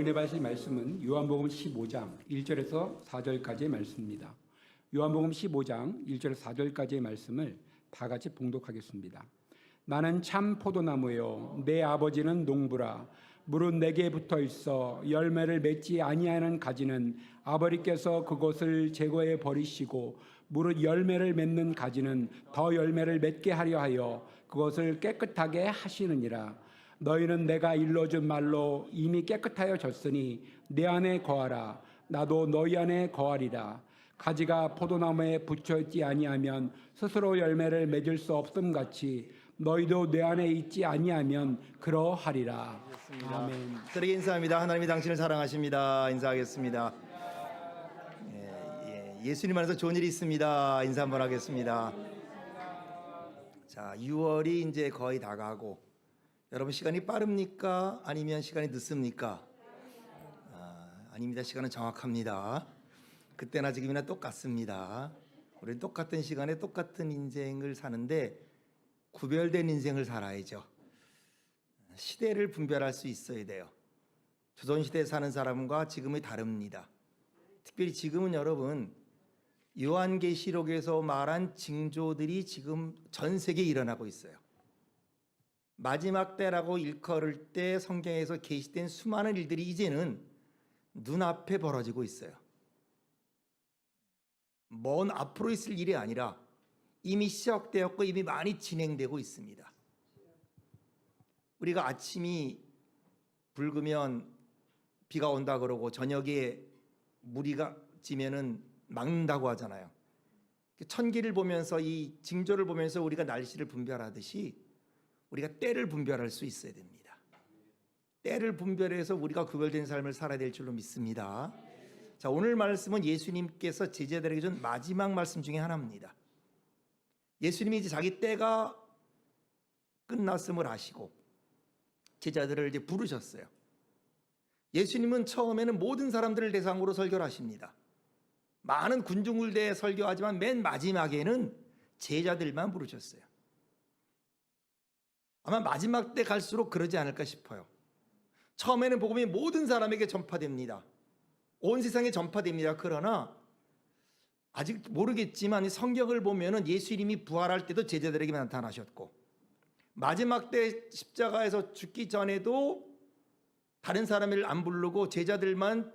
은혜 받으실 말씀은 요한복음 15장 1절에서 4절까지의 말씀입니다. 요한복음 15장 1절에서 4절까지의 말씀을 다 같이 봉독하겠습니다. 나는 참 포도나무요 내 아버지는 농부라. 무릇 내게 붙어 있어 열매를 맺지 아니하는 가지는 아버지께서 그것을 제거해 버리시고 무릇 열매를 맺는 가지는 더 열매를 맺게 하려 하여 그것을 깨끗하게 하시느니라. 너희는 내가 일러준 말로 이미 깨끗하여 졌으니 내 안에 거하라. 나도 너희 안에 거하리라. 가지가 포도나무에 붙여 있지 아니하면 스스로 열매를 맺을 수 없음 같이 너희도 내 안에 있지 아니하면 그러하리라. 아멘. 저에게 인사합니다. 하나님이 당신을 사랑하십니다. 인사하겠습니다. 예수님 안에서 좋은 일이 있습니다. 인사 한번 하겠습니다. 자, 6월이 이제 거의 다 가고, 여러분 시간이 빠릅니까? 아니면 시간이 늦습니까? 아닙니다. 시간은 정확합니다. 그때나 지금이나 똑같습니다. 우리 똑같은 시간에 똑같은 인생을 사는데 구별된 인생을 살아야죠. 시대를 분별할 수 있어야 돼요. 조선시대에 사는 사람과 지금이 다릅니다. 특별히 지금은 여러분 요한계시록에서 말한 징조들이 지금 전 세계에 일어나고 있어요. 마지막 때라고 일컬을 때 성경에서 계시된 수많은 일들이 이제는 눈앞에 벌어지고 있어요. 먼 앞으로 있을 일이 아니라 이미 시작되었고 이미 많이 진행되고 있습니다. 우리가 아침이 붉으면 비가 온다 그러고 저녁에 무리가 지면은 막는다고 하잖아요. 천기를 보면서 이 징조를 보면서 우리가 날씨를 분별하듯이 우리가 때를 분별할 수 있어야 됩니다. 때를 분별해서 우리가 구별된 삶을 살아야 될 줄로 믿습니다. 자, 오늘 말씀은 예수님께서 제자들에게 준 마지막 말씀 중에 하나입니다. 예수님이 이제 자기 때가 끝났음을 아시고 제자들을 이제 부르셨어요. 예수님은 처음에는 모든 사람들을 대상으로 설교를 하십니다. 많은 군중을 대해 설교하지만 맨 마지막에는 제자들만 부르셨어요. 아마 마지막 때 갈수록 그러지 않을까 싶어요. 처음에는 복음이 모든 사람에게 전파됩니다. 온 세상에 전파됩니다. 그러나 아직 모르겠지만 성경을 보면은 예수님이 부활할 때도 제자들에게 나타나셨고 마지막 때 십자가에서 죽기 전에도 다른 사람을 안 부르고 제자들만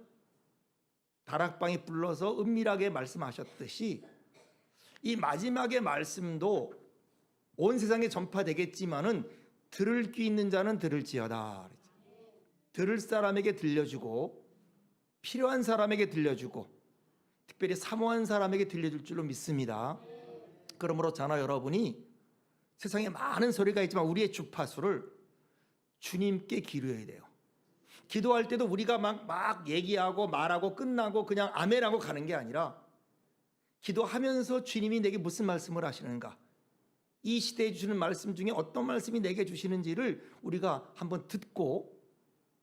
다락방에 불러서 은밀하게 말씀하셨듯이 이 마지막의 말씀도 온 세상에 전파되겠지만은 들을 귀 있는 자는 들을지어다. 들을 사람에게 들려주고 필요한 사람에게 들려주고 특별히 사모한 사람에게 들려줄 줄로 믿습니다. 그러므로 저나 여러분이 세상에 많은 소리가 있지만 우리의 주파수를 주님께 기울여야 돼요. 기도할 때도 우리가 막 얘기하고 말하고 끝나고 그냥 아멘하고 가는 게 아니라 기도하면서 주님이 내게 무슨 말씀을 하시는가, 이 시대에 주시는 말씀 중에 어떤 말씀이 내게 주시는지를 우리가 한번 듣고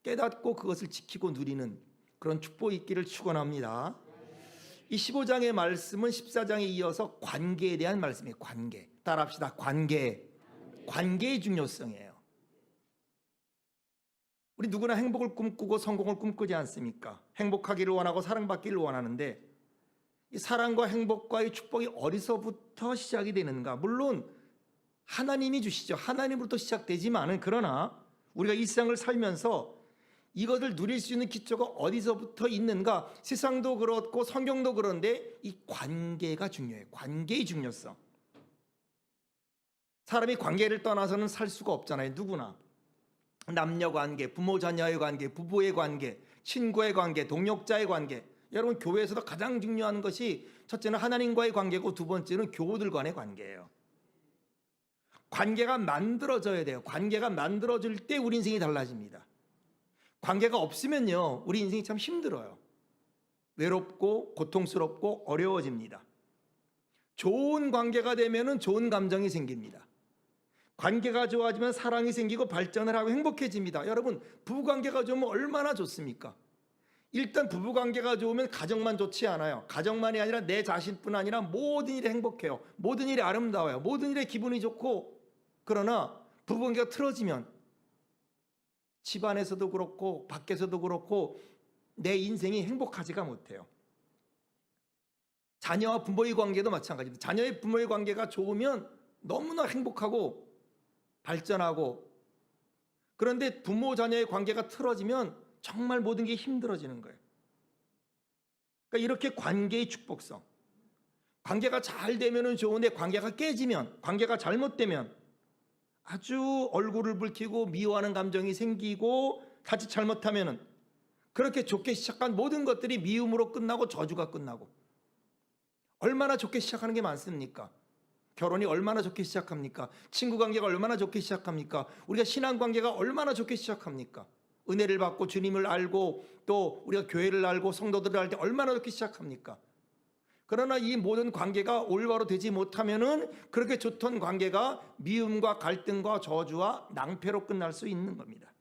깨닫고 그것을 지키고 누리는 그런 축복이 있기를 축원합니다. 이 15장의 말씀은 14장에 이어서 관계에 대한 말씀이에요. 관계. 따라합시다. 관계의 중요성이에요. 우리 누구나 행복을 꿈꾸고 성공을 꿈꾸지 않습니까? 행복하기를 원하고 사랑받기를 원하는데 이 사랑과 행복과의 축복이 어디서부터 시작이 되는가? 물론 하나님이 주시죠. 하나님으로부터 시작되지만은 그러나 우리가 이 세상을 살면서 이것을 누릴 수 있는 기초가 어디서부터 있는가? 세상도 그렇고 성경도 그런데 이 관계가 중요해요. 관계의 중요성. 사람이 관계를 떠나서는 살 수가 없잖아요. 누구나. 남녀 관계, 부모 자녀의 관계, 부부의 관계, 친구의 관계, 동역자의 관계. 여러분 교회에서도 가장 중요한 것이 첫째는 하나님과의 관계고 두 번째는 교우들 간의 관계예요. 관계가 만들어져야 돼요. 관계가 만들어질 때 우리 인생이 달라집니다. 관계가 없으면요 우리 인생이 참 힘들어요. 외롭고 고통스럽고 어려워집니다. 좋은 관계가 되면은 좋은 감정이 생깁니다. 관계가 좋아지면 사랑이 생기고 발전을 하고 행복해집니다. 여러분 부부관계가 좋으면 얼마나 좋습니까? 일단 부부관계가 좋으면 가정만 좋지 않아요. 가정만이 아니라 내 자신뿐 아니라 모든 일이 행복해요. 모든 일이 아름다워요. 모든 일에 기분이 좋고, 그러나 부부관계가 틀어지면 집안에서도 그렇고 밖에서도 그렇고 내 인생이 행복하지가 못해요. 자녀와 부모의 관계도 마찬가지입니다. 자녀의 부모의 관계가 좋으면 너무나 행복하고 발전하고, 그런데 부모 자녀의 관계가 틀어지면 정말 모든 게 힘들어지는 거예요. 그러니까 이렇게 관계의 축복성, 관계가 잘 되면은 좋은데 관계가 깨지면, 관계가 잘못되면 아주 얼굴을 붉히고 미워하는 감정이 생기고, 자칫 잘못하면은 그렇게 좋게 시작한 모든 것들이 미움으로 끝나고 저주가 끝나고. 얼마나 좋게 시작하는 게 많습니까? 결혼이 얼마나 좋게 시작합니까? 친구 관계가 얼마나 좋게 시작합니까? 우리가 신앙 관계가 얼마나 좋게 시작합니까? 은혜를 받고 주님을 알고 또 우리가 교회를 알고 성도들을 알 때 얼마나 좋게 시작합니까? 그러나 이 모든 관계가 올바로 되지 못하면은 그렇게 좋던 관계가 미움과 갈등과 저주와 낭패로 끝날 수 있는 겁니다.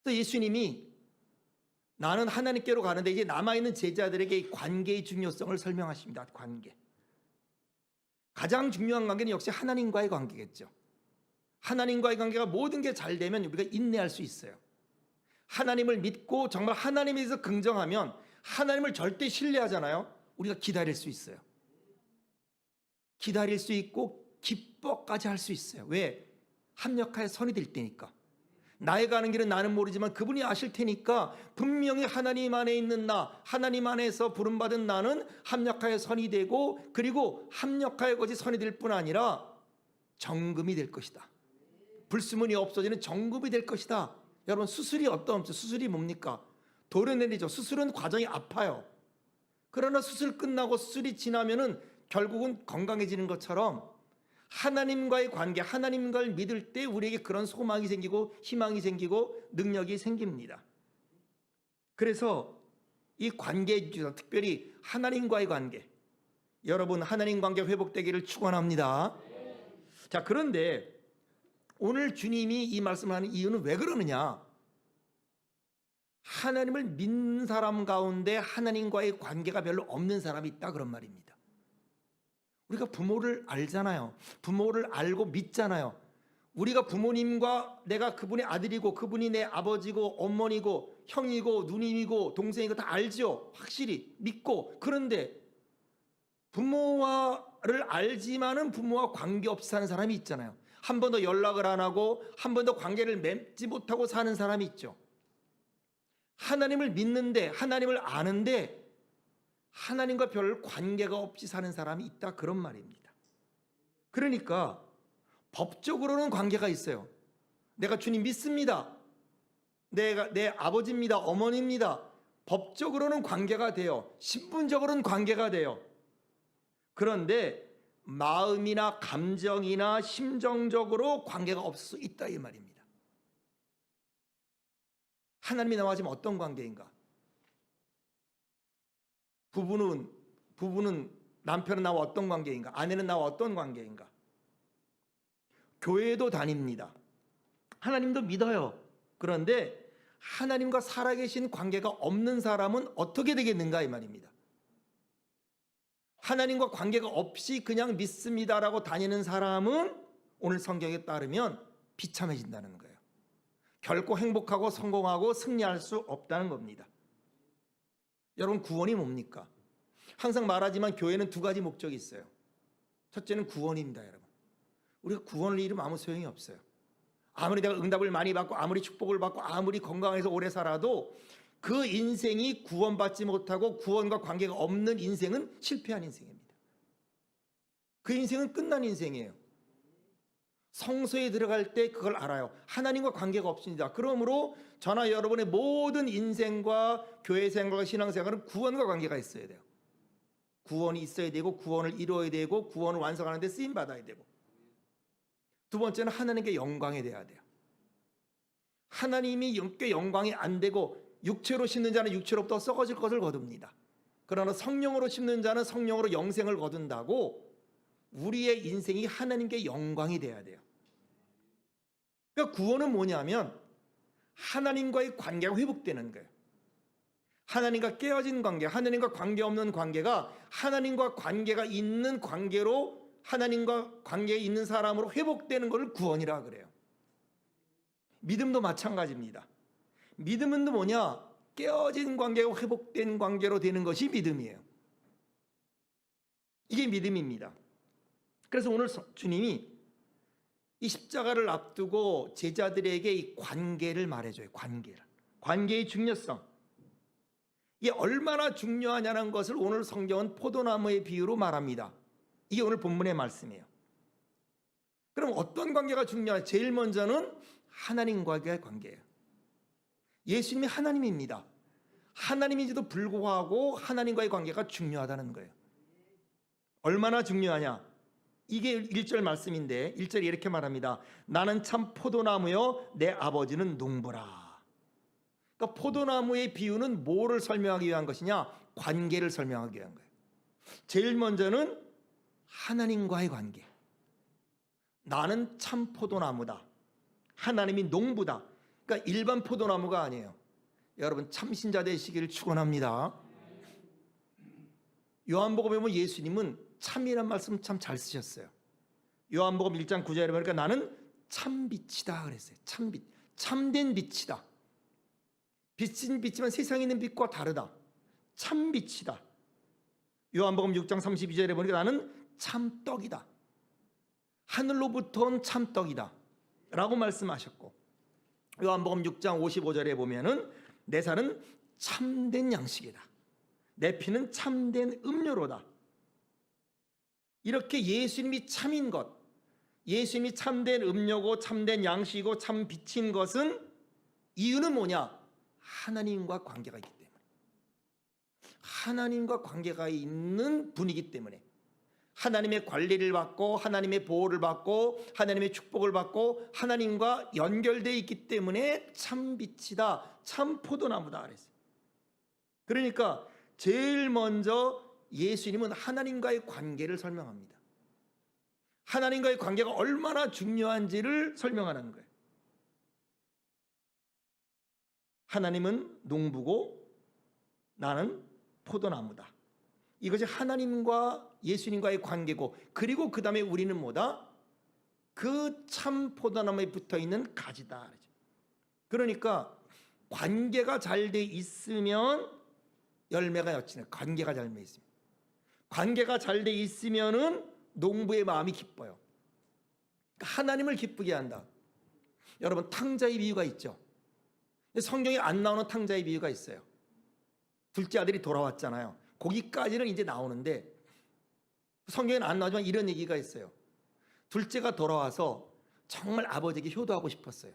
그래서 예수님이 나는 하나님께로 가는데 이제 남아있는 제자들에게 이 관계의 중요성을 설명하십니다. 관계. 가장 중요한 관계는 역시 하나님과의 관계겠죠. 하나님과의 관계가 모든 게 잘 되면 우리가 인내할 수 있어요. 하나님을 믿고 정말 하나님에 대해서 긍정하면, 하나님을 절대 신뢰하잖아요. 우리가 기다릴 수 있어요. 기다릴 수 있고 기뻐까지 할 수 있어요. 왜? 합력하여 선이 될 때니까. 나의 가는 길은 나는 모르지만 그분이 아실 테니까 분명히 하나님 안에 있는 나, 하나님 안에서 부름받은 나는 합력하여 선이 되고, 그리고 합력하여 것이 선이 될 뿐 아니라 정금이 될 것이다. 불수문이 없어지는 정금이 될 것이다. 여러분, 수술이 어떠합니까? 수술이 뭡니까? 도려내리죠. 수술은 과정이 아파요. 그러나 수술 끝나고 수술이 지나면은 결국은 건강해지는 것처럼 하나님과의 관계, 하나님과를 믿을 때 우리에게 그런 소망이 생기고 희망이 생기고 능력이 생깁니다. 그래서 이 관계에 주서 특별히 하나님과의 관계, 여러분 하나님 관계 회복되기를 축원합니다. 자, 그런데 오늘 주님이 이 말씀을 하는 이유는 왜 그러느냐? 하나님을 믿는 사람 가운데 하나님과의 관계가 별로 없는 사람이 있다, 그런 말입니다. 우리가 부모를 알잖아요. 부모를 알고 믿잖아요. 우리가 부모님과 내가 그분의 아들이고 그분이 내 아버지고 어머니고 형이고 누님이고 동생이고 다 알죠. 확실히 믿고. 그런데 부모를 알지만은 부모와 관계없이 사는 사람이 있잖아요. 한 번도 연락을 안 하고 한 번도 관계를 맺지 못하고 사는 사람이 있죠. 하나님을 믿는데, 하나님을 아는데 하나님과 별 관계가 없이 사는 사람이 있다, 그런 말입니다. 그러니까 법적으로는 관계가 있어요. 내가 주님 믿습니다. 내가 내 아버지입니다. 어머니입니다. 법적으로는 관계가 돼요. 신분적으로는 관계가 돼요. 그런데 마음이나 감정이나 심정적으로 관계가 없을 수 있다, 이 말입니다. 하나님이 나와 지금 어떤 관계인가? 부부는 남편은 나와 어떤 관계인가? 아내는 나와 어떤 관계인가? 교회도 다닙니다. 하나님도 믿어요. 그런데 하나님과 살아계신 관계가 없는 사람은 어떻게 되겠는가, 이 말입니다. 하나님과 관계가 없이 그냥 믿습니다라고 다니는 사람은 오늘 성경에 따르면 비참해진다는 거예요. 결코 행복하고 성공하고 승리할 수 없다는 겁니다. 여러분, 구원이 뭡니까? 항상 말하지만 교회는 두 가지 목적이 있어요. 첫째는 구원입니다, 여러분. 우리가 구원을 잃으면 아무 소용이 없어요. 아무리 내가 응답을 많이 받고 아무리 축복을 받고 아무리 건강해서 오래 살아도 그 인생이 구원받지 못하고 구원과 관계가 없는 인생은 실패한 인생입니다. 그 인생은 끝난 인생이에요. 성소에 들어갈 때 그걸 알아요. 하나님과 관계가 없습니다. 그러므로 저나 여러분의 모든 인생과 교회 생활과 신앙 생활은 구원과 관계가 있어야 돼요. 구원이 있어야 되고 구원을 이루어야 되고 구원을 완성하는 데 쓰임 받아야 되고, 두 번째는 하나님께 영광이 돼야 돼요. 하나님이 영광이 안 되고 육체로 심는 자는 육체로부터 썩어질 것을 거둡니다. 그러나 성령으로 심는 자는 성령으로 영생을 거둔다고 우리의 인생이 하나님께 영광이 돼야 돼요. 그러니까 구원은 뭐냐면 하나님과의 관계가 회복되는 거예요. 하나님과 깨어진 관계, 하나님과 관계없는 관계가 하나님과 관계가 있는 관계로, 하나님과 관계에 있는 사람으로 회복되는 것을 구원이라 그래요. 믿음도 마찬가지입니다. 믿음은 뭐냐? 깨어진 관계가 회복된 관계로 되는 것이 믿음이에요. 이게 믿음입니다. 그래서 오늘 주님이 이 십자가를 앞두고 제자들에게 이 관계를 말해줘요. 관계의 중요성. 이게 얼마나 중요하냐는 것을 오늘 성경은 포도나무의 비유로 말합니다. 이게 오늘 본문의 말씀이에요. 그럼 어떤 관계가 중요해요? 제일 먼저는 하나님과의 관계예요. 예수님이 하나님입니다. 하나님인지도 불구하고 하나님과의 관계가 중요하다는 거예요. 얼마나 중요하냐? 이게 1절 말씀인데 1절에 이렇게 말합니다. 나는 참 포도나무요 내 아버지는 농부라. 그러니까 포도나무의 비유는 뭐를 설명하기 위한 것이냐? 관계를 설명하기 위한 거예요. 제일 먼저는 하나님과의 관계. 나는 참 포도나무다. 하나님이 농부다. 그러니까 일반 포도나무가 아니에요. 여러분 참신자 되시기를 축원합니다. 요한복음에 보면 예수님은 참이란 말씀 참 잘 쓰셨어요. 요한복음 1장 9절에 보니까 나는 참빛이다 그랬어요. 참빛, 참된 빛이다. 빛은 빛이지만 세상에 있는 빛과 다르다. 참빛이다. 요한복음 6장 32절에 보니까 나는 참떡이다. 하늘로부터 온 참떡이다 라고 말씀하셨고, 요한복음 6장 55절에 보면은 내 살은 참된 양식이다. 내 피는 참된 음료로다. 이렇게 예수님이 참인 것, 예수님이 참된 음료고 참된 양식이고 참 빛인 것은 이유는 뭐냐? 하나님과 관계가 있기 때문에. 하나님과 관계가 있는 분이기 때문에. 하나님의 관리를 받고 하나님의 보호를 받고 하나님의 축복을 받고 하나님과 연결되어 있기 때문에 참빛이다, 참 포도나무다 그랬어요. 그러니까 제일 먼저 예수님은 하나님과의 관계를 설명합니다. 하나님과의 관계가 얼마나 중요한지를 설명하는 거예요. 하나님은 농부고 나는 포도나무다. 이것이 하나님과 예수님과의 관계고, 그리고 그 다음에 우리는 뭐다? 그 참 포도나무에 붙어있는 가지다. 그러니까 관계가 잘 돼 있으면 열매가 맺히는, 관계가 잘 돼 있으면. 관계가 잘 돼 있으면은 농부의 마음이 기뻐요. 하나님을 기쁘게 한다. 여러분 탕자의 비유가 있죠. 성경에 안 나오는 탕자의 비유가 있어요. 둘째 아들이 돌아왔잖아요. 거기까지는 이제 나오는데 성경에는 안 나오지만 이런 얘기가 있어요. 둘째가 돌아와서 정말 아버지에게 효도하고 싶었어요.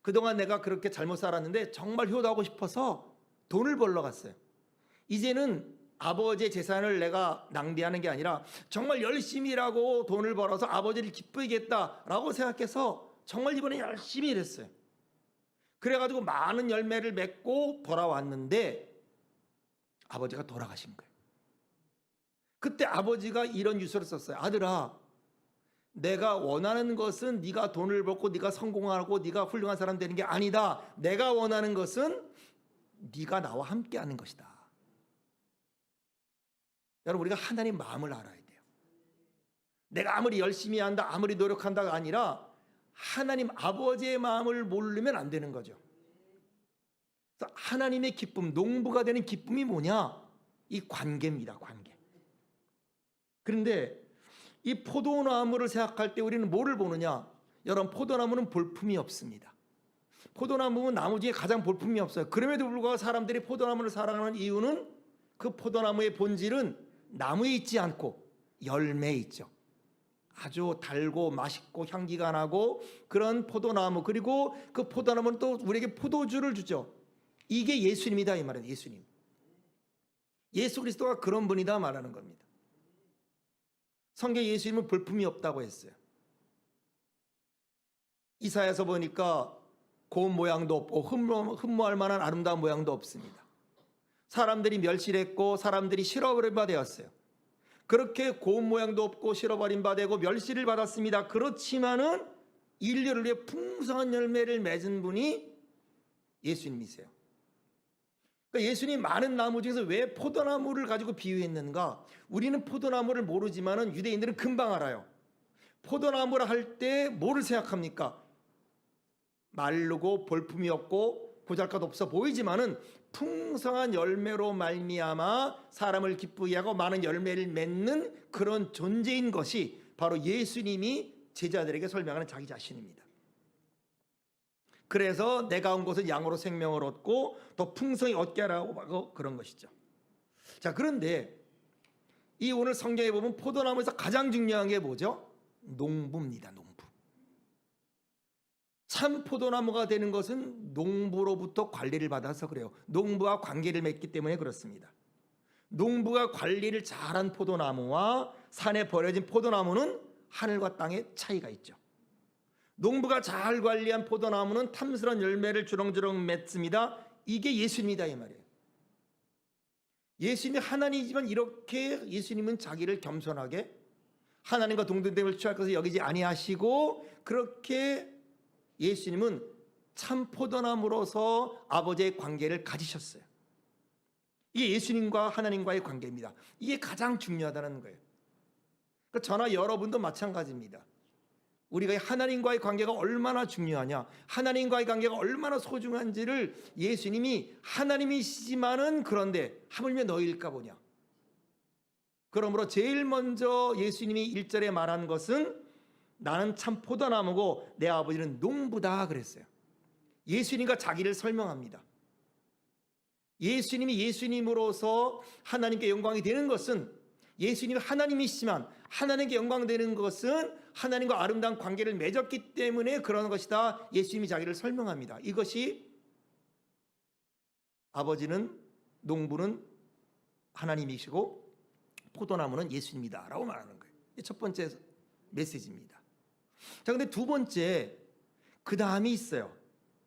그동안 내가 그렇게 잘못 살았는데 정말 효도하고 싶어서 돈을 벌러 갔어요. 이제는 아버지의 재산을 내가 낭비하는 게 아니라 정말 열심히 일하고 돈을 벌어서 아버지를 기쁘겠다라고 생각해서 정말 이번에 열심히 일했어요. 그래가지고 많은 열매를 맺고 돌아왔는데 아버지가 돌아가신 거예요. 그때 아버지가 이런 유서를 썼어요. 아들아, 내가 원하는 것은 네가 돈을 벌고 네가 성공하고 네가 훌륭한 사람 되는 게 아니다. 내가 원하는 것은 네가 나와 함께하는 것이다. 여러분 우리가 하나님 마음을 알아야 돼요. 내가 아무리 열심히 한다, 아무리 노력한다가 아니라 하나님 아버지의 마음을 모르면 안 되는 거죠. 그래서 하나님의 기쁨, 농부가 되는 기쁨이 뭐냐? 이 관계입니다. 관계. 그런데 이 포도나무를 생각할 때 우리는 뭐를 보느냐? 여러분 포도나무는 볼품이 없습니다. 포도나무는 나무 중에 가장 볼품이 없어요. 그럼에도 불구하고 사람들이 포도나무를 사랑하는 이유는 그 포도나무의 본질은 나무에 있지 않고 열매에 있죠. 아주 달고 맛있고 향기가 나고 그런 포도나무, 그리고 그 포도나무는 또 우리에게 포도주를 주죠. 이게 예수님이다 이 말이에요. 예수님. 예수 그리스도가 그런 분이다 말하는 겁니다. 성경에 예수님은 볼품이 없다고 했어요. 이사야서 보니까 고운 모양도 없고 흠모할 만한 아름다운 모양도 없습니다. 사람들이 멸시했고 사람들이 실어버린 바 되었어요. 그렇게 고운 모양도 없고 실어버린 바 되고 멸시를 받았습니다. 그렇지만은 인류를 위해 풍성한 열매를 맺은 분이 예수님이세요. 그러니까 예수님 많은 나무 중에서 왜 포도나무를 가지고 비유했는가? 우리는 포도나무를 모르지만은 유대인들은 금방 알아요. 포도나무를 할 때 뭐를 생각합니까? 마르고 볼품이 없고 보잘것 없어 보이지만은 풍성한 열매로 말미암아 사람을 기쁘게 하고 많은 열매를 맺는 그런 존재인 것이 바로 예수님이 제자들에게 설명하는 자기 자신입니다. 그래서 내가 온 것은 양으로 생명을 얻고 더 풍성히 얻게 하라고 하고 그런 것이죠. 자, 그런데 이 오늘 성경에 보면 포도나무에서 가장 중요한 게 뭐죠? 농부입니다. 농부. 참 포도나무가 되는 것은 농부로부터 관리를 받아서 그래요. 농부와 관계를 맺기 때문에 그렇습니다. 농부가 관리를 잘한 포도나무와 산에 버려진 포도나무는 하늘과 땅의 차이가 있죠. 농부가 잘 관리한 포도나무는 탐스러운 열매를 주렁주렁 맺습니다. 이게 예수님이다 이 말이에요. 예수님이 하나님이지만 이렇게 예수님은 자기를 겸손하게 하나님과 동등됨을 취할 것을 여기지 아니하시고 그렇게 예수님은 참 포도나무로서 아버지의 관계를 가지셨어요. 이게 예수님과 하나님과의 관계입니다. 이게 가장 중요하다는 거예요. 그러니까 저나 여러분도 마찬가지입니다. 우리가 하나님과의 관계가 얼마나 중요하냐, 하나님과의 관계가 얼마나 소중한지를 예수님이 하나님이시지만은 그런데 하물며 너희일까 보냐. 그러므로 제일 먼저 예수님이 1절에 말한 것은 나는 참 포도나무고 내 아버지는 농부다 그랬어요. 예수님과 자기를 설명합니다. 예수님이 예수님으로서 하나님께 영광이 되는 것은 예수님이 하나님이시지만 하나님께 영광되는 것은 하나님과 아름다운 관계를 맺었기 때문에 그런 것이다. 예수님이 자기를 설명합니다. 이것이 아버지는 농부는 하나님이시고 포도나무는 예수님이다 라고 말하는 거예요. 첫 번째 메시지입니다. 자, 근데 두 번째 그 다음이 있어요.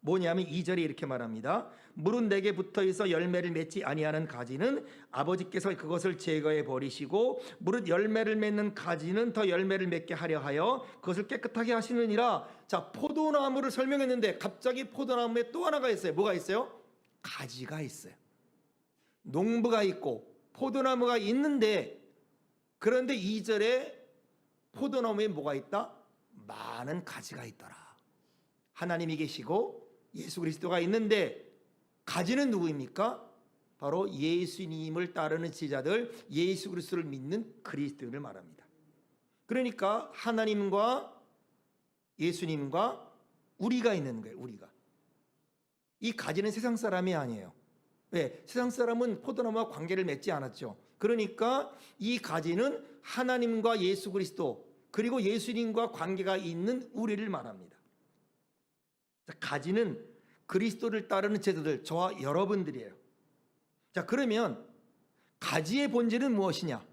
뭐냐면 2절에 이렇게 말합니다. 물은 내게 붙어 있어 열매를 맺지 아니하는 가지는 아버지께서 그것을 제거해 버리시고 무릇 열매를 맺는 가지는 더 열매를 맺게 하려 하여 그것을 깨끗하게 하시느니라. 자, 포도나무를 설명했는데 갑자기 포도나무에 또 하나가 있어요. 뭐가 있어요? 가지가 있어요. 농부가 있고 포도나무가 있는데 그런데 2절에 포도나무에 뭐가 있다? 많은 가지가 있더라. 하나님이 계시고 예수 그리스도가 있는데 가지는 누구입니까? 바로 예수님을 따르는 제자들, 예수 그리스도를 믿는 그리스도인을 말합니다. 그러니까 하나님과 예수님과 우리가 있는 거예요. 우리가. 이 가지는 세상 사람이 아니에요. 왜? 세상 사람은 포도나무와 관계를 맺지 않았죠. 그러니까 이 가지는 하나님과 예수 그리스도 그리고 예수님과 관계가 있는 우리를 말합니다. 가지는 그리스도를 따르는 제자들, 저와 여러분들이에요. 자, 그러면 가지의 본질은 무엇이냐?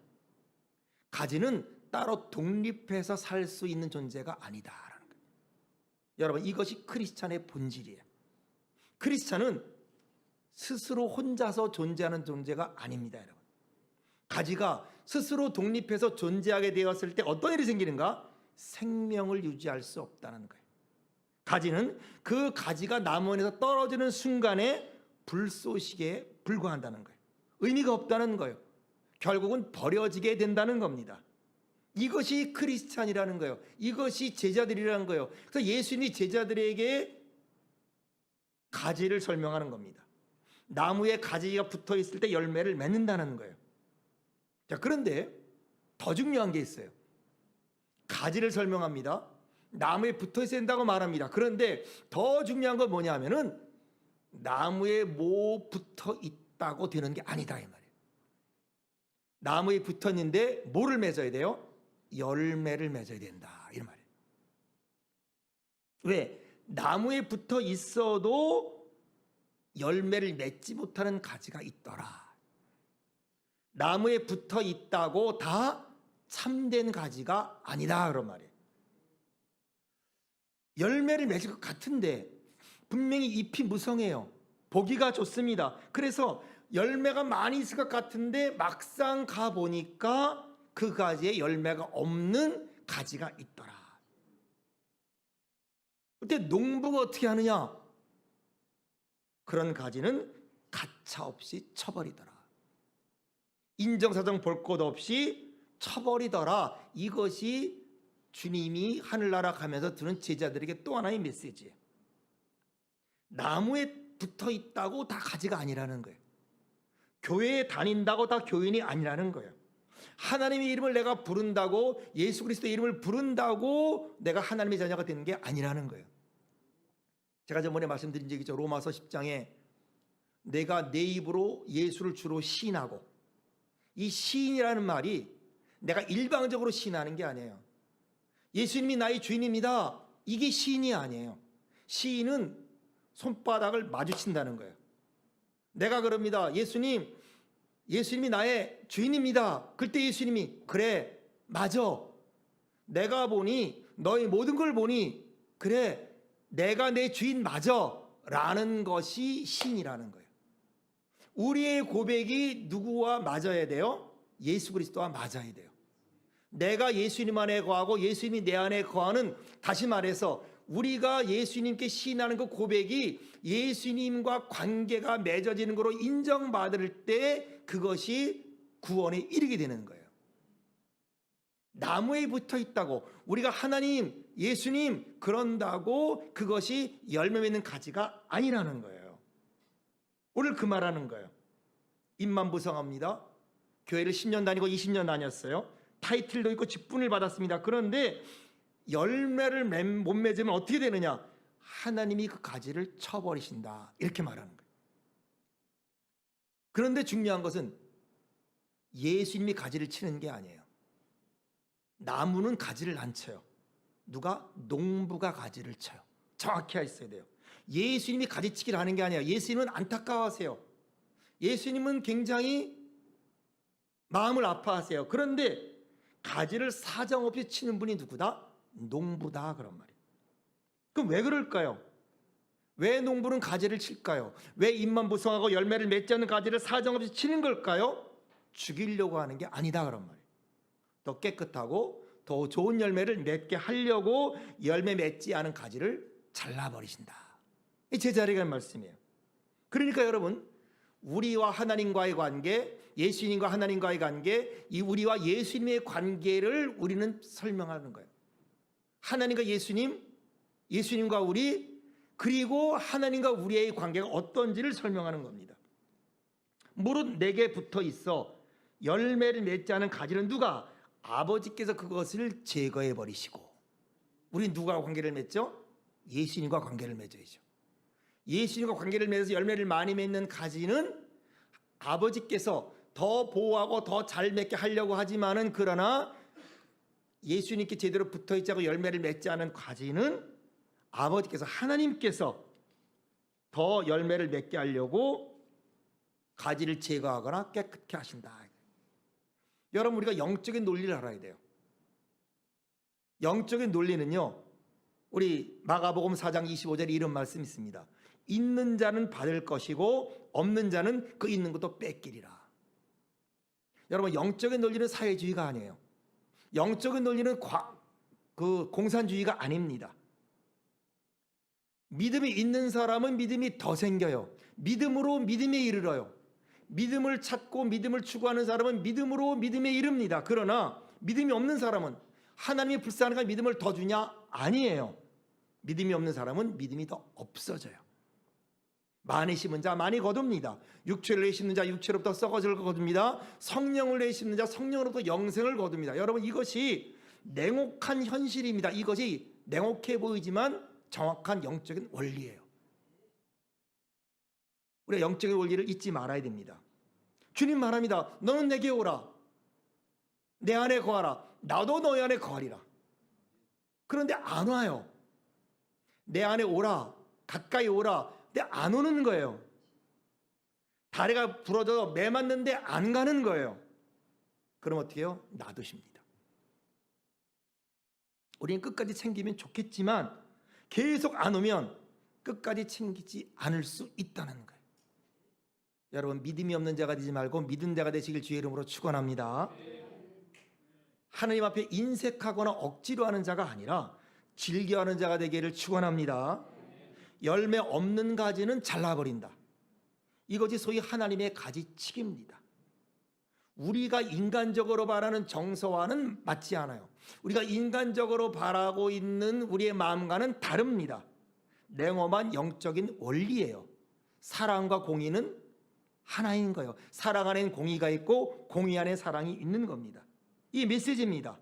가지는 따로 독립해서 살 수 있는 존재가 아니다라는 거예요. 여러분, 이것이 크리스찬의 본질이에요. 크리스찬은 스스로 혼자서 존재하는 존재가 아닙니다, 여러분. 가지가 스스로 독립해서 존재하게 되었을 때 어떤 일이 생기는가? 생명을 유지할 수 없다는 거예요. 가지는 그 가지가 나무원에서 떨어지는 순간에 불쏘시개에 불과한다는 거예요. 의미가 없다는 거예요. 결국은 버려지게 된다는 겁니다. 이것이 크리스찬이라는 거예요. 이것이 제자들이라는 거예요. 그래서 예수님이 제자들에게 가지를 설명하는 겁니다. 나무에 가지가 붙어 있을 때 열매를 맺는다는 거예요. 자, 그런데 더 중요한 게 있어요. 가지를 설명합니다. 나무에 붙어 있어야 된다고 말합니다. 그런데 더 중요한 건 뭐냐면은 나무에 뭐 붙어 있다고 되는 게 아니다 이 말이에요. 나무에 붙었는데 뭐를 맺어야 돼요? 열매를 맺어야 된다 이 말이에요. 왜? 나무에 붙어 있어도 열매를 맺지 못하는 가지가 있더라. 나무에 붙어 있다고 다 참된 가지가 아니다 그런 말이에요. 열매를 맺을 것 같은데 분명히 잎이 무성해요. 보기가 좋습니다. 그래서 열매가 많이 있을 것 같은데 막상 가보니까 그 가지에 열매가 없는 가지가 있더라. 그때 농부가 어떻게 하느냐? 그런 가지는 가차없이 쳐버리더라. 인정사정 볼 것 없이 쳐버리더라. 이것이 주님이 하늘나라 가면서 들은 제자들에게 또 하나의 메시지예요. 나무에 붙어 있다고 다 가지가 아니라는 거예요. 교회에 다닌다고 다 교인이 아니라는 거예요. 하나님의 이름을 내가 부른다고, 예수 그리스도의 이름을 부른다고 내가 하나님의 자녀가 되는 게 아니라는 거예요. 제가 저번에 말씀드린 적이 있죠. 로마서 10장에 내가 내 입으로 예수를 주로 시인하고, 이 시인이라는 말이 내가 일방적으로 시인하는 게 아니에요. 예수님이 나의 주인입니다, 이게 시인이 아니에요. 시인은 손바닥을 마주친다는 거예요. 내가 그럽니다. 예수님이 나의 주인입니다. 그때 예수님이 그래, 맞아. 내가 보니, 너의 모든 걸 보니 그래, 내가 내 주인 맞아 라는 것이 시인이라는 거예요. 우리의 고백이 누구와 맞아야 돼요? 예수 그리스도와 맞아야 돼요. 내가 예수님 안에 거하고 예수님이 내 안에 거하는, 다시 말해서 우리가 예수님께 시인하는 그 고백이 예수님과 관계가 맺어지는 것으로 인정받을 때 그것이 구원에 이르게 되는 거예요. 나무에 붙어 있다고 우리가 하나님, 예수님 그런다고 그것이 열매 맺는 가지가 아니라는 거예요. 오늘 그 말하는 거예요. 입만부성합니다. 교회를 10년 다니고 20년 다녔어요. 타이틀도 있고 직분을 받았습니다. 그런데 열매를 못 맺으면 어떻게 되느냐? 하나님이 그 가지를 쳐버리신다, 이렇게 말하는 거예요. 그런데 중요한 것은 예수님이 가지를 치는 게 아니에요. 나무는 가지를 안 쳐요. 누가? 농부가 가지를 쳐요. 정확히 있어야 돼요. 예수님이 가지치기를 하는 게 아니에요. 예수님은 안타까워하세요. 예수님은 굉장히 마음을 아파하세요. 그런데 가지를 사정없이 치는 분이 누구다? 농부다, 그런 말이에요. 그럼 왜 그럴까요? 왜 농부는 가지를 칠까요? 왜 잎만 부성하고 열매를 맺지 않는 가지를 사정없이 치는 걸까요? 죽이려고 하는 게 아니다, 그런 말이에요. 더 깨끗하고 더 좋은 열매를 맺게 하려고 열매 맺지 않은 가지를 잘라버리신다. 이 제자리가 말씀이에요. 그러니까 여러분, 우리와 하나님과의 관계, 예수님과 하나님과의 관계, 이 우리와 예수님의 관계를 우리는 설명하는 거예요. 하나님과 예수님, 예수님과 우리, 그리고 하나님과 우리의 관계가 어떤지를 설명하는 겁니다. 무릇 내게 붙어 있어 열매를 맺지 않은 가지는 누가? 아버지께서 그것을 제거해 버리시고. 우리 누구와 관계를 맺죠? 예수님과 관계를 맺어야죠. 예수님과 관계를 맺어서 열매를 많이 맺는 가지는 아버지께서 더 보호하고 더 잘 맺게 하려고 하지만은, 그러나 예수님께 제대로 붙어있지 않고 열매를 맺지 않은 가지는 아버지께서, 하나님께서 더 열매를 맺게 하려고 가지를 제거하거나 깨끗게 하신다. 여러분, 우리가 영적인 논리를 알아야 돼요. 영적인 논리는요, 우리 마가복음 4장 25절에 이런 말씀이 있습니다. 있는 자는 받을 것이고 없는 자는 그 있는 것도 뺏기리라. 여러분, 영적인 논리는 사회주의가 아니에요. 영적인 논리는 공산주의가 아닙니다. 믿음이 있는 사람은 믿음이 더 생겨요. 믿음으로 믿음에 이르러요. 믿음을 찾고 믿음을 추구하는 사람은 믿음으로 믿음에 이릅니다. 그러나 믿음이 없는 사람은, 하나님이 불쌍하니까 믿음을 더 주냐? 아니에요. 믿음이 없는 사람은 믿음이 더 없어져요. 많이 심은 자 많이 거둡니다. 육체를 내 심는 자 육체로부터 썩어질 거 거둡니다. 성령을 내 심는 자 성령으로부터 영생을 거둡니다. 여러분, 이것이 냉혹한 현실입니다. 이것이 냉혹해 보이지만 정확한 영적인 원리예요. 우리가 영적인 원리를 잊지 말아야 됩니다. 주님 말합니다. 너는 내게 오라. 내 안에 거하라. 나도 너희 안에 거하리라. 그런데 안 와요. 내 안에 오라. 가까이 오라. 근데 안 오는 거예요. 다리가 부러져서 매 맞는데 안 가는 거예요. 그럼 어떻게 해요? 놔두십니다. 우리는 끝까지 챙기면 좋겠지만 계속 안 오면 끝까지 챙기지 않을 수 있다는 거예요. 여러분, 믿음이 없는 자가 되지 말고 믿은 자가 되시길 주의 이름으로 축원합니다. 하나님 앞에 인색하거나 억지로 하는 자가 아니라 즐겨하는 자가 되기를 축원합니다. 열매 없는 가지는 잘라버린다. 이것이 소위 하나님의 가지치기입니다. 우리가 인간적으로 바라는 정서와는 맞지 않아요. 우리가 인간적으로 바라고 있는 우리의 마음과는 다릅니다. 냉엄한 영적인 원리예요. 사랑과 공의는 하나인 거예요. 사랑 안에는 공의가 있고 공의 안에 사랑이 있는 겁니다. 이 메시지입니다.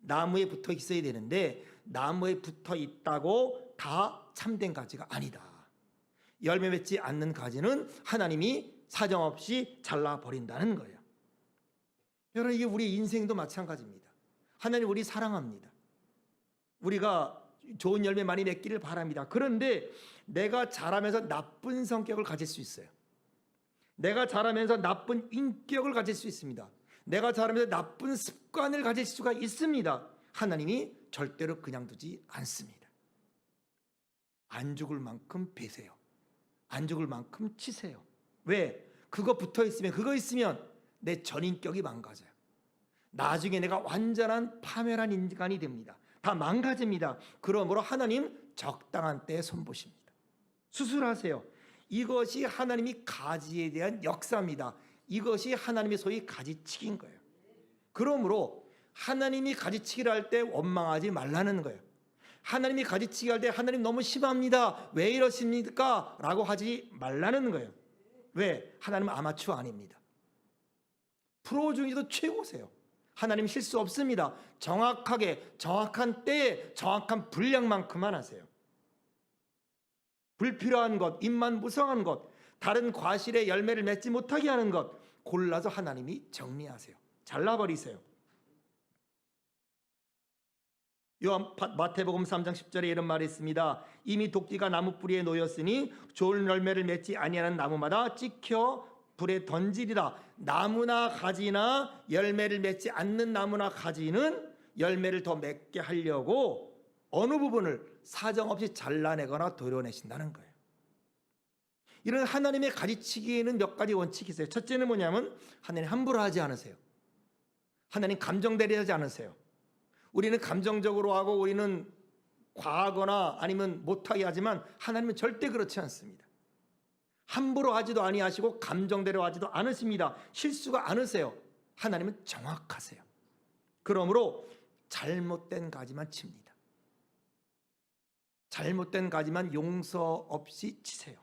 나무에 붙어 있어야 되는데 나무에 붙어 있다고 다 참된 가지가 아니다. 열매 맺지 않는 가지는 하나님이 사정없이 잘라버린다는 거예요. 여러분, 이게 우리 인생도 마찬가지입니다. 하나님 우리 사랑합니다. 우리가 좋은 열매 많이 맺기를 바랍니다. 그런데 내가 자라면서 나쁜 성격을 가질 수 있어요. 내가 자라면서 나쁜 인격을 가질 수 있습니다. 내가 자라면서 나쁜 습관을 가질 수가 있습니다. 하나님이 절대로 그냥 두지 않습니다. 안 죽을 만큼 베세요. 안 죽을 만큼 치세요. 왜? 그거 붙어 있으면, 그거 있으면 내 전인격이 망가져요. 나중에 내가 완전한 파멸한 인간이 됩니다. 다 망가집니다. 그러므로 하나님 적당한 때에 손보십니다. 수술하세요. 이것이 하나님이 가지에 대한 역사입니다. 이것이 하나님의 소위 가지치기인 거예요. 그러므로 하나님이 가지치기를 할 때 원망하지 말라는 거예요. 하나님이 가지치기 할 때 하나님 너무 심합니다. 왜 이러십니까? 라고 하지 말라는 거예요. 왜? 하나님은 아마추어 아닙니다. 프로 중에도 최고세요. 하나님 실수 없습니다. 정확하게 정확한 때에 정확한 분량만큼만 하세요. 불필요한 것, 입만 무성한 것, 다른 과실의 열매를 맺지 못하게 하는 것 골라서 하나님이 정리하세요. 잘라버리세요. 마태복음 3장 10절에 이런 말이 있습니다. 이미 도끼가 나무 뿌리에 놓였으니 좋은 열매를 맺지 아니하는 나무마다 찍혀 불에 던지리라. 나무나 가지나 열매를 맺지 않는 나무나 가지는 열매를 더 맺게 하려고 어느 부분을 사정없이 잘라내거나 도려내신다는 거예요. 이런 하나님의 가지치기에는 몇 가지 원칙이 있어요. 첫째는 뭐냐면 하나님 함부로 하지 않으세요. 하나님 감정대리하지 않으세요. 우리는 감정적으로 하고 우리는 과하거나 아니면 못하게 하지만 하나님은 절대 그렇지 않습니다. 함부로 하지도 아니하시고 감정대로 하지도 않으십니다. 실수가 않으세요. 하나님은 정확하세요. 그러므로 잘못된 가지만 칩니다. 잘못된 가지만 용서 없이 치세요.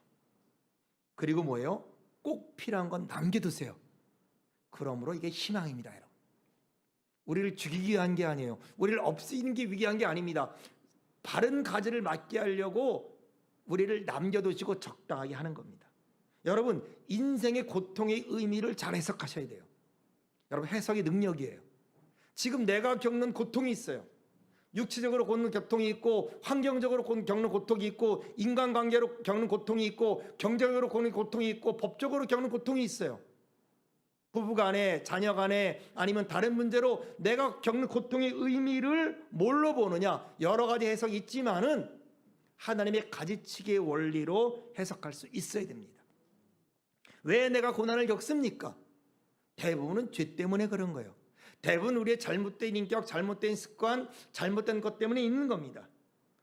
그리고 뭐예요? 꼭 필요한 건 남겨두세요. 그러므로 이게 희망입니다, 여러분. 우리를 죽이기 위한 게 아니에요. 우리를 없애는 게 위한 게 아닙니다. 바른 가지를 맞게 하려고 우리를 남겨두시고 적당하게 하는 겁니다. 여러분, 인생의 고통의 의미를 잘 해석하셔야 돼요. 여러분, 해석의 능력이에요. 지금 내가 겪는 고통이 있어요. 육체적으로 겪는 고통이 있고, 환경적으로 겪는 고통이 있고, 인간관계로 겪는 고통이 있고, 경제적으로 겪는 고통이 있고, 법적으로 겪는 고통이 있어요. 부부간에, 자녀간에, 아니면 다른 문제로 내가 겪는 고통의 의미를 뭘로 보느냐? 여러 가지 해석이 있지만은 하나님의 가지치기의 원리로 해석할 수 있어야 됩니다. 왜 내가 고난을 겪습니까? 대부분은 죄 때문에 그런 거예요. 대부분 우리의 잘못된 인격, 잘못된 습관, 잘못된 것 때문에 있는 겁니다.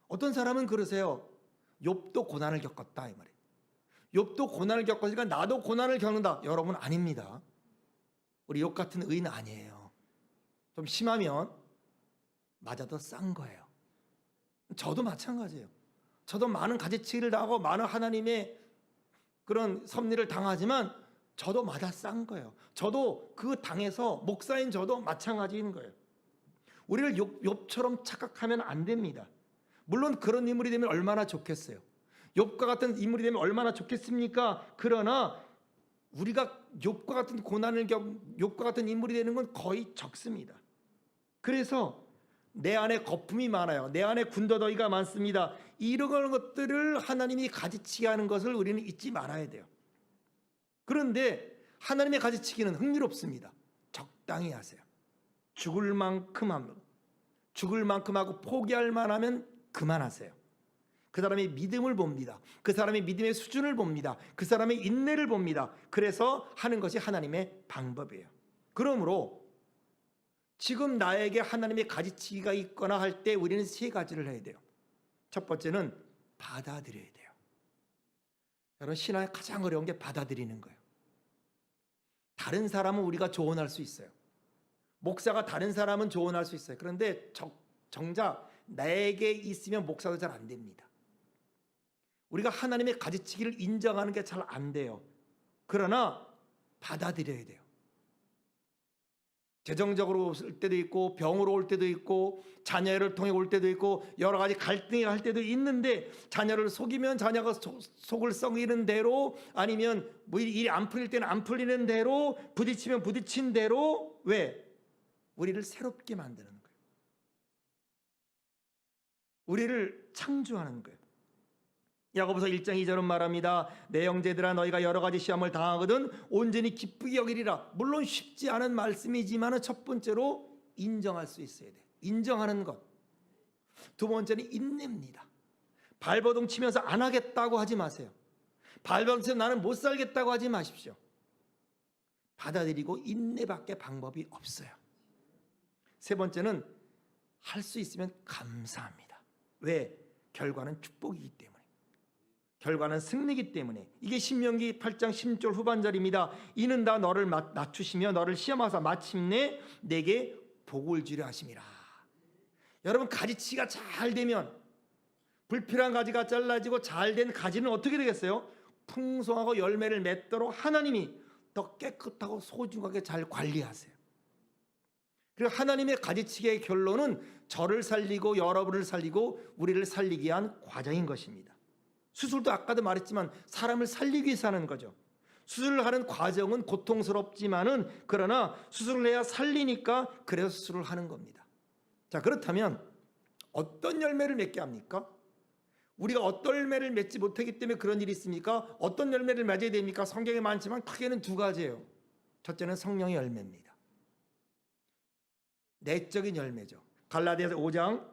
어떤 사람은 그러세요. 욥도 고난을 겪었다, 이 말이에요. 욥도 고난을 겪었으니까 나도 고난을 겪는다. 여러분, 아닙니다. 우리 욥 같은 의인은 아니에요. 좀 심하면 맞아도 싼 거예요. 저도 마찬가지예요. 저도 많은 가지치기를 당하고 많은 하나님의 그런 섭리를 당하지만 저도 맞아 싼 거예요. 저도 그 당해서 목사인 저도 마찬가지인 거예요. 우리를 욥처럼 착각하면 안 됩니다. 물론 그런 인물이 되면 얼마나 좋겠어요. 욥과 같은 인물이 되면 얼마나 좋겠습니까? 그러나 우리가 욥과 같은 욥과 같은 인물이 되는 건 거의 적습니다. 그래서 내 안에 거품이 많아요. 내 안에 군더더기가 많습니다. 이런 것들을 하나님이 가지치게 하는 것을 우리는 잊지 말아야 돼요. 그런데 하나님의 가지치기는 흥미롭습니다. 적당히 하세요. 죽을 만큼 하고, 죽을 만큼 하고 포기할 만하면 그만하세요. 그 사람의 믿음을 봅니다. 그 사람의 믿음의 수준을 봅니다. 그 사람의 인내를 봅니다. 그래서 하는 것이 하나님의 방법이에요. 그러므로 지금 나에게 하나님의 가지치기가 있거나 할 때 우리는 세 가지를 해야 돼요. 첫 번째는 받아들여야 돼요. 여러분, 신앙에 가장 어려운 게 받아들이는 거예요. 다른 사람은 우리가 조언할 수 있어요. 목사가 다른 사람은 조언할 수 있어요. 그런데 정작 나에게 있으면 목사도 잘 안 됩니다. 우리가 하나님의 가지치기를 인정하는 게 잘 안 돼요. 그러나 받아들여야 돼요. 재정적으로 올 때도 있고 병으로 올 때도 있고 자녀를 통해 올 때도 있고 여러 가지 갈등이 할 때도 있는데 자녀를 속이면 자녀가 속을 썩이는 대로 아니면 뭐 일이 안 풀릴 때는 안 풀리는 대로 부딪히면 부딪힌 대로 왜? 우리를 새롭게 만드는 거예요. 우리를 창조하는 거예요. 야고보서 1장 2절은 말합니다. 내 형제들아 너희가 여러 가지 시험을 당하거든 온전히 기쁘게 여기리라. 물론 쉽지 않은 말씀이지만 첫 번째로 인정할 수 있어야 돼. 인정하는 것. 두 번째는 인내입니다. 발버둥 치면서 안 하겠다고 하지 마세요. 발버둥 치면서 나는 못 살겠다고 하지 마십시오. 받아들이고 인내밖에 방법이 없어요. 세 번째는 할 수 있으면 감사합니다. 왜? 결과는 축복이기 때문에. 결과는 승리이기 때문에. 이게 신명기 8장 10절 후반절입니다. 이는 다 너를 낮추시며 너를 시험하사 마침내 내게 복을 주려 하심이라. 여러분 가지치기가 잘 되면 불필요한 가지가 잘라지고 잘된 가지는 어떻게 되겠어요? 풍성하고 열매를 맺도록 하나님이 더 깨끗하고 소중하게 잘 관리하세요. 그리고 하나님의 가지치기의 결론은 저를 살리고 여러분을 살리고 우리를 살리기 위한 과정인 것입니다. 수술도 아까도 말했지만 사람을 살리기 위해서 하는 거죠. 수술을 하는 과정은 고통스럽지만은 그러나 수술을 해야 살리니까 그래서 수술을 하는 겁니다. 자, 그렇다면 어떤 열매를 맺게 합니까? 우리가 어떤 열매를 맺지 못하기 때문에 그런 일이 있습니까? 어떤 열매를 맺어야 됩니까? 성경에 많지만 크게는 두 가지예요. 첫째는 성령의 열매입니다. 내적인 열매죠. 갈라디아서 5장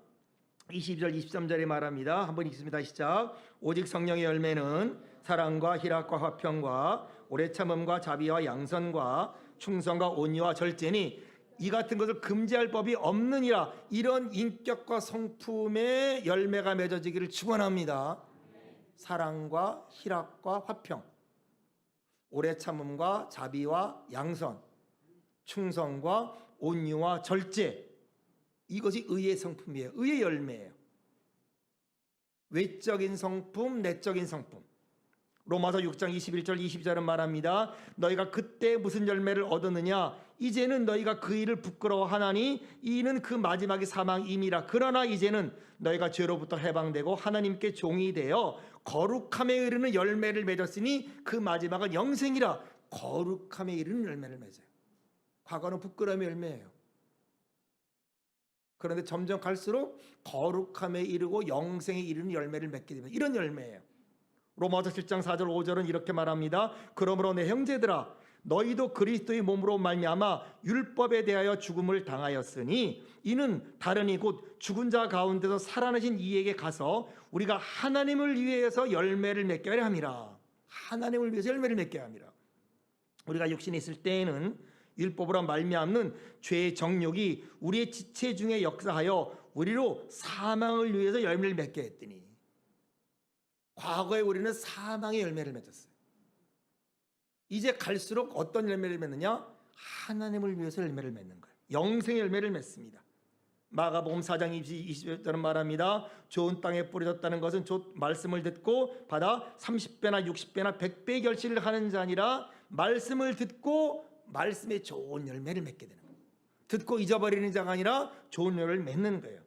22절 23절에 말합니다. 한번 읽습니다. 시작. 오직 성령의 열매는 사랑과 희락과 화평과 오래 참음과 자비와 양선과 충성과 온유와 절제니 이 같은 것을 금지할 법이 없느니라. 이런 인격과 성품의 열매가 맺어지기를 축원합니다. 사랑과 희락과 화평, 오래 참음과 자비와 양선, 충성과 온유와 절제. 이것이 의의 성품이에요. 의의 열매예요. 외적인 성품, 내적인 성품. 로마서 6장 21절 22절은 말합니다. 너희가 그때 무슨 열매를 얻었느냐? 이제는 너희가 그 일을 부끄러워하나니 이는 그 마지막이 사망임이라. 그러나 이제는 너희가 죄로부터 해방되고 하나님께 종이 되어 거룩함에 이르는 열매를 맺었으니 그 마지막은 영생이라. 거룩함에 이르는 열매를 맺어요. 과거는 부끄러움의 열매예요. 그런데 점점 갈수록 거룩함에 이르고 영생에 이르는 열매를 맺게 됩니다. 이런 열매예요. 로마서 7장 4절 5절은 이렇게 말합니다. 그러므로 내 형제들아 너희도 그리스도의 몸으로 말미암아 율법에 대하여 죽음을 당하였으니 이는 다른 이 곧 죽은 자 가운데서 살아나신 이에게 가서 우리가 하나님을 위해서 열매를 맺게 하려 함이라. 하나님을 위해서 열매를 맺게 함이라. 우리가 육신에 있을 때에는 율법으로 말미암는 죄의 정욕이 우리의 지체 중에 역사하여 우리로 사망을 위해서 열매를 맺게 했더니 과거에 우리는 사망의 열매를 맺었어요. 이제 갈수록 어떤 열매를 맺느냐? 하나님을 위해서 열매를 맺는 거예요. 영생의 열매를 맺습니다. 마가복음 4장 20절은 말합니다. 좋은 땅에 뿌려졌다는 것은 말씀을 듣고 받아 30배나 60배나 100배의 결실을 하는 자니라. 말씀을 듣고 말씀에 좋은 열매를 맺게 되는 거예요. 듣고 잊어버리는 자가 아니라 좋은 열매를 맺는 거예요.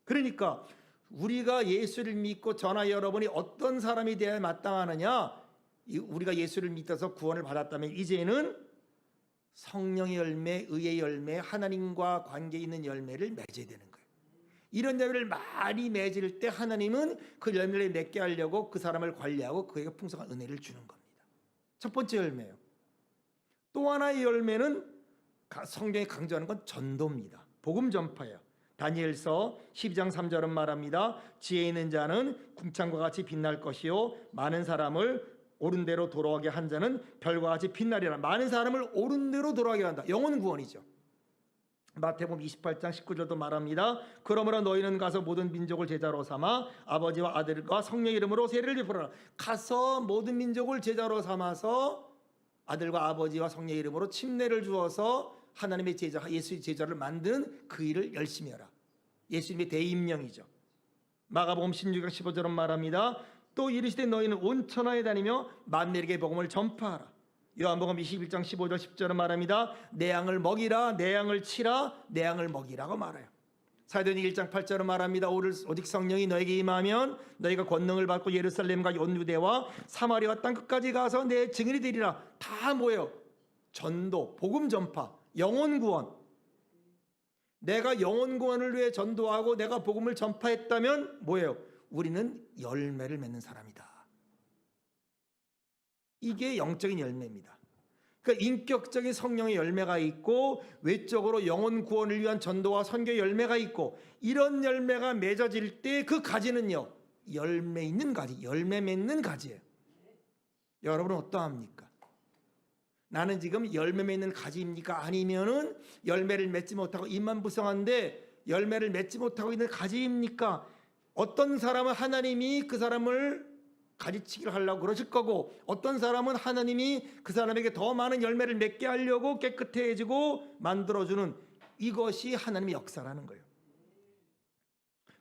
그러니까 우리가 예수를 믿고 저나 여러분이 어떤 사람이 되어야 마땅하느냐? 우리가 예수를 믿어서 구원을 받았다면 이제는 성령의 열매, 의의 열매, 하나님과 관계 있는 열매를 맺어야 되는 거예요. 이런 열매를 많이 맺을 때 하나님은 그 열매를 맺게 하려고 그 사람을 관리하고 그에게 풍성한 은혜를 주는 겁니다. 첫 번째 열매예요. 또 하나의 열매는 성경이 강조하는 건 전도입니다. 복음 전파예요. 다니엘서 12장 3절은 말합니다. 지혜 있는 자는 궁창과 같이 빛날 것이요 많은 사람을 옳은 대로 돌아가게 한 자는 별과 같이 빛나리라. 많은 사람을 옳은 대로 돌아가게 한다. 영혼 구원이죠. 마태복음 28장 19절도 말합니다. 그러므로 너희는 가서 모든 민족을 제자로 삼아 아버지와 아들과 성령의 이름으로 세례를 베풀어라. 가서 모든 민족을 제자로 삼아서 아들과 아버지와 성령의 이름으로 침례를 주어서 하나님의 제자, 예수의 제자를 만드는 그 일을 열심히 하라. 예수님의 대임령이죠. 마가복음 16장 15절은 말합니다. 또 이르시되 너희는 온 천하에 다니며 만민에게 복음을 전파하라. 요한복음 21장 15절 10절은 말합니다. 내 양을 먹이라, 내 양을 치라, 내 양을 먹이라고 말해요. 사도행전 1장 8절은 말합니다. 오직 성령이 너에게 임하면 너희가 권능을 받고 예루살렘과 온 유대와 사마리아와 땅끝까지 가서 내 증인이 되리라. 다 뭐예요? 전도, 복음 전파, 영혼 구원. 내가 영혼 구원을 위해 전도하고 내가 복음을 전파했다면 뭐예요? 우리는 열매를 맺는 사람이다. 이게 영적인 열매입니다. 그러니까 인격적인 성령의 열매가 있고 외적으로 영혼 구원을 위한 전도와 선교의 열매가 있고, 이런 열매가 맺어질 때 그 가지는요, 열매 있는 가지, 열매 맺는 가지예요. 여러분은 어떠합니까? 나는 지금 열매 맺는 가지입니까? 아니면은 열매를 맺지 못하고 입만 부성한데 열매를 맺지 못하고 있는 가지입니까? 어떤 사람은 하나님이 그 사람을 가지치기를 하려고 그러실 거고, 어떤 사람은 하나님이 그 사람에게 더 많은 열매를 맺게 하려고 깨끗해지고 만들어주는, 이것이 하나님의 역사라는 거예요.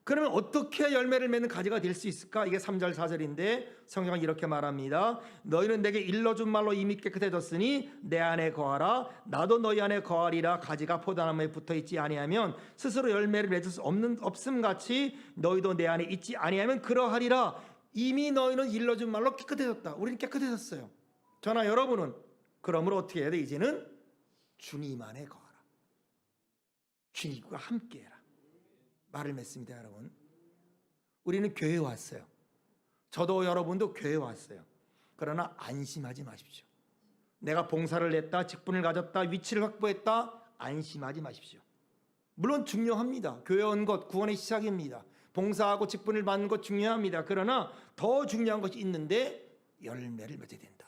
그러면 어떻게 열매를 맺는 가지가 될 수 있을까? 이게 3절 4절인데 성경은 이렇게 말합니다. 너희는 내게 일러준 말로 이미 깨끗해졌으니 내 안에 거하라. 나도 너희 안에 거하리라. 가지가 포도나무에 붙어있지 아니하면 스스로 열매를 맺을 수 없음 같이 너희도 내 안에 있지 아니하면 그러하리라. 이미 너희는 일러준 말로 깨끗해졌다. 우리는 깨끗해졌어요. 저나 여러분은 그러므로 어떻게 해야 돼? 이제는 주님 안에 거하라. 주님과 함께해라. 말을 맺습니다, 여러분. 우리는 교회에 왔어요. 저도 여러분도 교회에 왔어요. 그러나 안심하지 마십시오. 내가 봉사를 냈다, 직분을 가졌다, 위치를 확보했다, 안심하지 마십시오. 물론 중요합니다. 교회 온 것 구원의 시작입니다. 봉사하고 직분을 받는 것 중요합니다. 그러나 더 중요한 것이 있는데 열매를 맺어야 된다.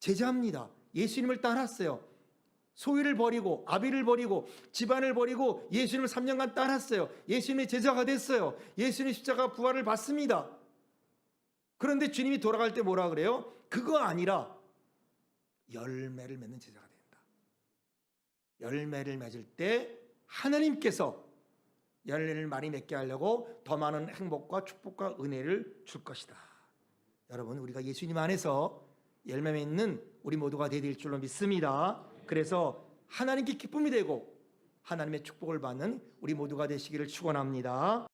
제자입니다. 예수님을 따랐어요. 소유를 버리고 아비를 버리고 집안을 버리고 예수님을 3년간 따랐어요. 예수님의 제자가 됐어요. 예수님의 십자가 부활을 받습니다. 그런데 주님이 돌아갈 때 뭐라 그래요? 그거 아니라 열매를 맺는 제자가 된다. 열매를 맺을 때 하나님께서 열매를 많이 맺게 하려고 더 많은 행복과 축복과 은혜를 줄 것이다. 여러분, 우리가 예수님 안에서 열매 맺는 우리 모두가 되어야 될 줄로 믿습니다. 그래서 하나님께 기쁨이 되고 하나님의 축복을 받는 우리 모두가 되시기를 축원합니다.